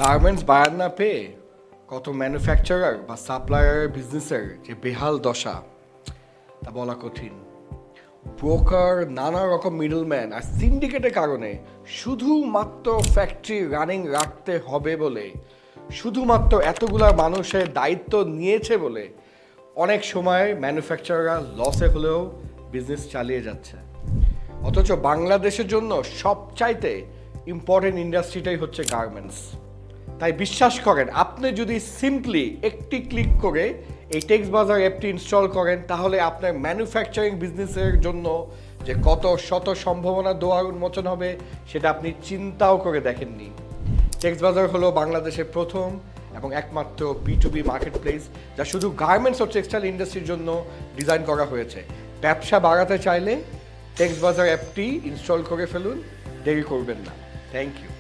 Garments buyer না পেয়ে কত ম্যানুফ্যাকচারার বা সাপ্লায়ার বিজনেসের যে বেহাল দশা তা বলা কঠিন। ব্রোকার, নানা রকম মিডলম্যান আর সিন্ডিকেটের কারণে শুধুমাত্র ফ্যাক্টরি রানিং রাখতে হবে বলে, শুধুমাত্র এতগুলা মানুষের দায়িত্ব নিয়েছে বলে অনেক সময় ম্যানুফ্যাকচারাররা লসে হলেও বিজনেস চালিয়ে যাচ্ছে। অথচ বাংলাদেশের জন্য সবচাইতে ইম্পর্টেন্ট ইন্ডাস্ট্রিটাই হচ্ছে গার্মেন্টস। তাই বিশ্বাস করেন, আপনি যদি সিম্পলি একটি ক্লিক করে এই টেক্সট বাজার অ্যাপটি ইনস্টল করেন, তাহলে আপনার ম্যানুফ্যাকচারিং বিজনেসের জন্য যে কত শত সম্ভাবনা দুয়ার উন্মোচন হবে সেটা আপনি চিন্তাও করে দেখেননি। টেক্সট বাজার হলো বাংলাদেশের প্রথম এবং একমাত্র B2B মার্কেট প্লেস যা শুধু গার্মেন্টস ও টেক্সটাইল ইন্ডাস্ট্রির জন্য ডিজাইন করা হয়েছে। ব্যবসা বাড়াতে চাইলে টেক্সট বাজার অ্যাপটি ইনস্টল করে ফেলুন, দেরি করবেন না। Thank you.